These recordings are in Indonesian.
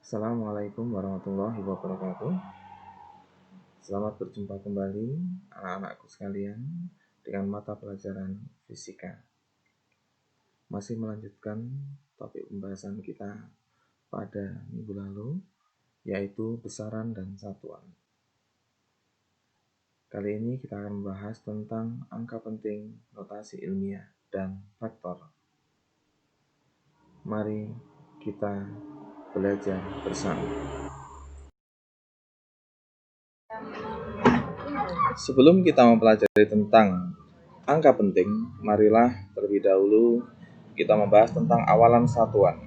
Assalamualaikum warahmatullahi wabarakatuh. Selamat berjumpa kembali anak-anakku sekalian dengan mata pelajaran fisika. Masih melanjutkan topik pembahasan kita pada minggu lalu, yaitu besaran dan satuan. Kali ini kita akan membahas tentang angka penting, notasi ilmiah, dan faktor. Mari kita belajar bersama. Sebelum kita mempelajari tentang angka penting, marilah terlebih dahulu kita membahas tentang awalan satuan.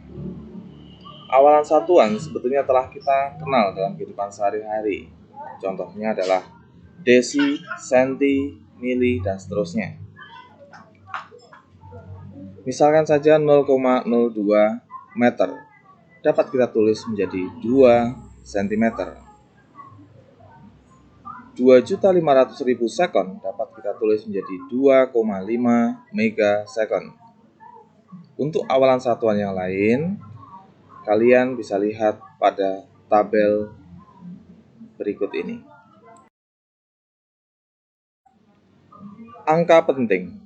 Awalan satuan sebetulnya telah kita kenal dalam kehidupan sehari-hari. Contohnya adalah desi, senti, mili, dan seterusnya. Misalkan saja 0,02 meter dapat kita tulis menjadi 2 cm. 2.500.000 sekon dapat kita tulis menjadi 2,5 megasekon. Untuk awalan satuan yang lain, kalian bisa lihat pada tabel berikut ini. Angka penting.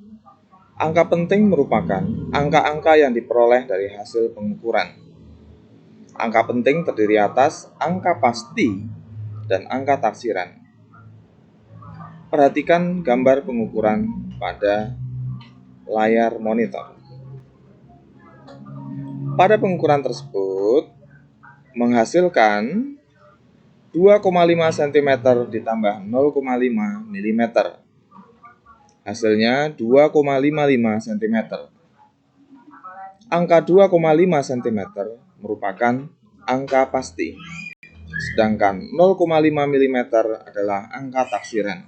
Angka penting merupakan angka-angka yang diperoleh dari hasil pengukuran. Angka penting terdiri atas angka pasti dan angka taksiran. Perhatikan gambar pengukuran pada layar monitor. Pada pengukuran tersebut menghasilkan 2,5 cm ditambah 0,5 mm. Hasilnya 2,55 cm. Angka 2,5 cm merupakan angka pasti, sedangkan 0,5 mm adalah angka taksiran.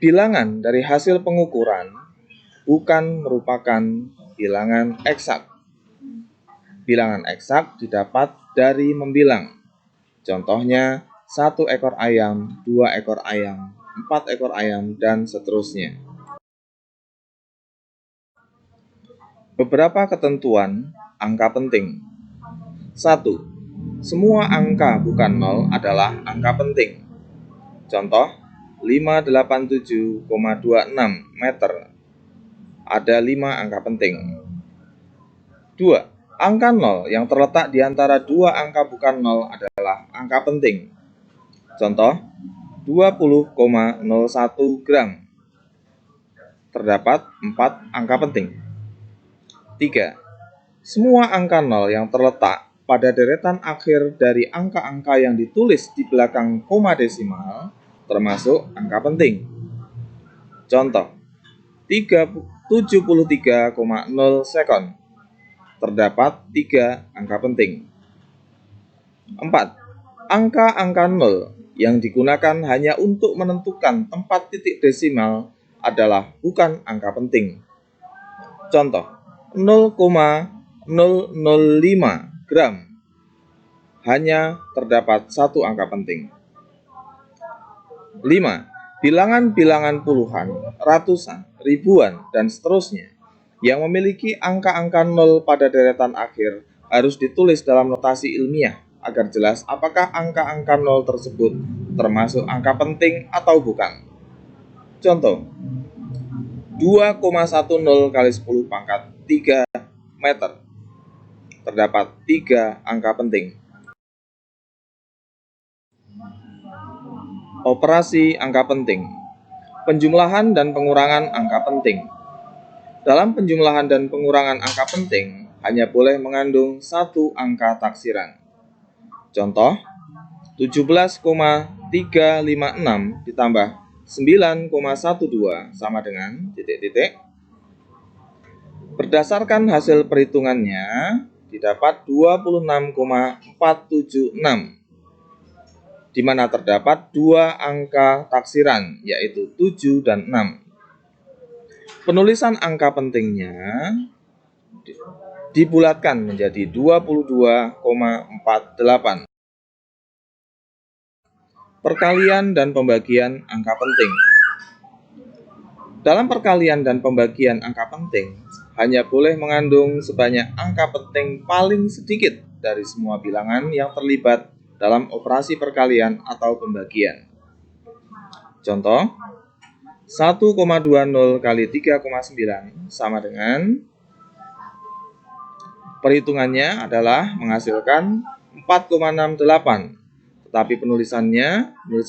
Bilangan dari hasil pengukuran bukan merupakan bilangan eksak. Bilangan eksak didapat dari membilang. Contohnya 1 ekor ayam, 2 ekor ayam, 4 ekor ayam, dan seterusnya. Beberapa ketentuan angka penting. 1. Semua angka bukan 0 adalah angka penting. Contoh 587,26 meter. Ada 5 angka penting. 2. Angka 0 yang terletak di antara 2 angka bukan 0 adalah angka penting. Contoh 20,01 gram. Terdapat 4 angka penting. 3. Semua angka 0 yang terletak pada deretan akhir dari angka-angka yang ditulis di belakang koma desimal termasuk angka penting. Contoh 73,0 sekon. Terdapat 3 angka penting. 4. Angka-angka 0 yang digunakan hanya untuk menentukan tempat titik desimal adalah bukan angka penting. Contoh 0,005 gram. Hanya terdapat 1 angka penting. 5. Bilangan-bilangan puluhan, ratusan, ribuan, dan seterusnya yang memiliki angka-angka 0 pada deretan akhir harus ditulis dalam notasi ilmiah agar jelas apakah angka-angka 0 tersebut termasuk angka penting atau bukan. Contoh 2,10 kali 10 pangkat 3 meter. Terdapat 3 angka penting. Operasi angka penting. Penjumlahan dan pengurangan angka penting. Dalam penjumlahan dan pengurangan angka penting hanya boleh mengandung 1 angka taksiran. Contoh 17,356 ditambah 9,12 sama dengan titik-titik. Berdasarkan hasil perhitungannya didapat 26,476, di mana terdapat 2 angka taksiran, yaitu 7 dan 6. Penulisan angka pentingnya dibulatkan menjadi 22,48. Perkalian dan pembagian angka penting. Dalam perkalian dan pembagian angka penting, hanya boleh mengandung sebanyak angka penting paling sedikit dari semua bilangan yang terlibat dalam operasi perkalian atau pembagian. Contoh, 1,20 kali 3,9 sama dengan, perhitungannya adalah menghasilkan 4,68, tetapi penulisan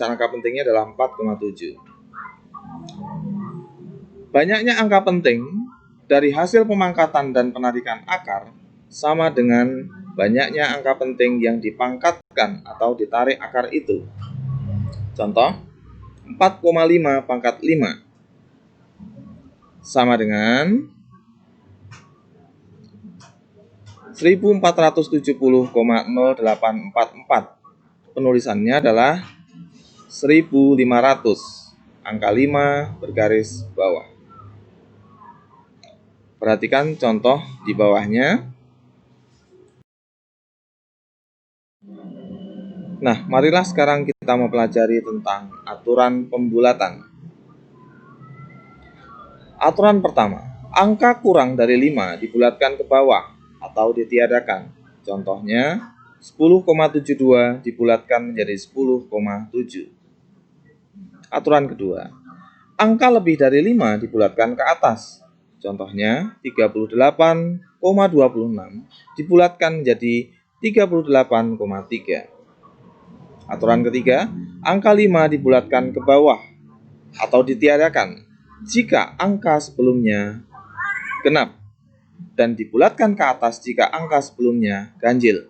angka pentingnya adalah 4,7. Banyaknya angka penting dari hasil pemangkatan dan penarikan akar sama dengan banyaknya angka penting yang dipangkatkan atau ditarik akar itu. Contoh, 4,5 pangkat 5 sama dengan 1470,0844. Penulisannya adalah 1500, angka 5 bergaris bawah. Perhatikan contoh di bawahnya. Nah, marilah sekarang kita mempelajari tentang aturan pembulatan. Aturan pertama, angka kurang dari 5 dibulatkan ke bawah atau ditiadakan. Contohnya, 10,72 dibulatkan menjadi 10,7. Aturan kedua, angka lebih dari 5 dibulatkan ke atas. Contohnya, 38,26 dibulatkan menjadi 38,3. Aturan ketiga, angka 5 dibulatkan ke bawah atau ditiadakan jika angka sebelumnya genap dan dibulatkan ke atas jika angka sebelumnya ganjil.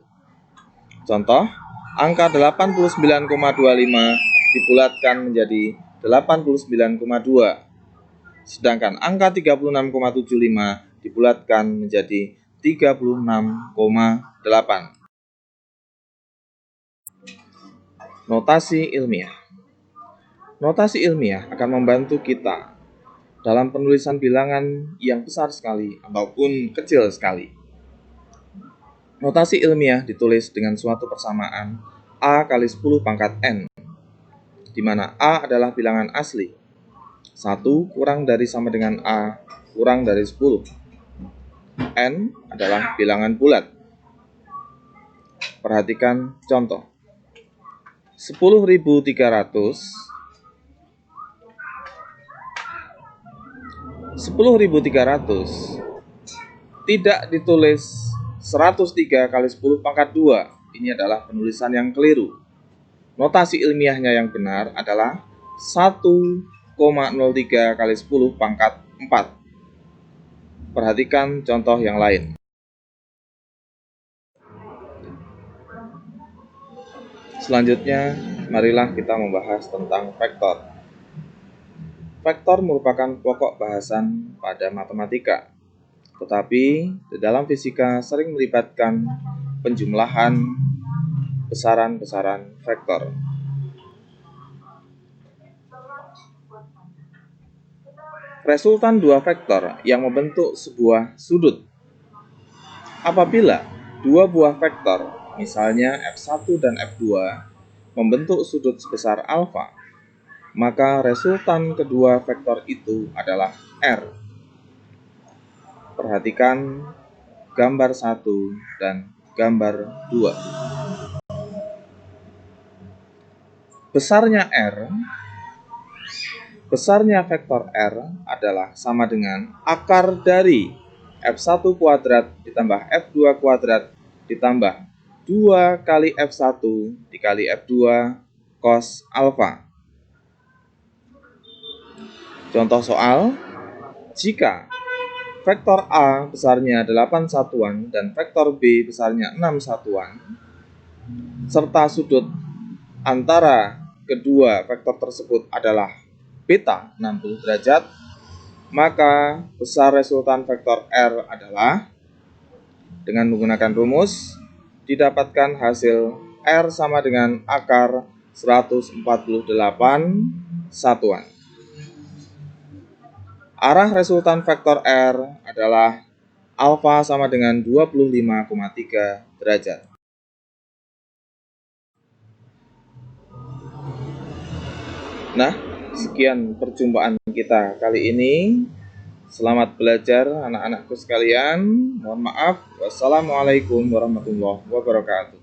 Contoh, angka 89,25 dibulatkan menjadi 89,2. Sedangkan angka 36,75 dibulatkan menjadi 36,8. Notasi ilmiah. Notasi ilmiah akan membantu kita dalam penulisan bilangan yang besar sekali ataupun kecil sekali. Notasi ilmiah ditulis dengan suatu persamaan A kali 10 pangkat N, di mana A adalah bilangan asli. 1 kurang dari sama dengan A kurang dari 10. N adalah bilangan bulat. Perhatikan contoh. 10.300 tidak ditulis 103 kali 10 pangkat 2. Ini adalah penulisan yang keliru. Notasi ilmiahnya yang benar adalah 1,03 kali 10 pangkat 4. Perhatikan contoh yang lain. Selanjutnya, marilah kita membahas tentang vektor. Vektor merupakan pokok bahasan pada matematika, tetapi di dalam fisika sering melibatkan penjumlahan besaran-besaran vektor. Resultan dua vektor yang membentuk sebuah sudut. Apabila dua buah vektor, misalnya F1 dan F2, membentuk sudut sebesar alfa, maka resultan kedua vektor itu adalah R. Perhatikan gambar 1 dan gambar 2. Besarnya vektor R adalah sama dengan akar dari F1 kuadrat ditambah F2 kuadrat ditambah 2 kali F1 dikali F2 cos alfa. Contoh soal, jika vektor A besarnya 8 satuan dan vektor B besarnya 6 satuan, serta sudut antara kedua vektor tersebut adalah beta 60 derajat, maka besar resultan vektor R adalah, dengan menggunakan rumus, didapatkan hasil R sama dengan akar 148 satuan. Arah resultan vektor R adalah alfa sama dengan 25,3 derajat. Nah, sekian perjumpaan kita kali ini. Selamat belajar anak-anakku sekalian. Mohon maaf. Wassalamualaikum warahmatullahi wabarakatuh.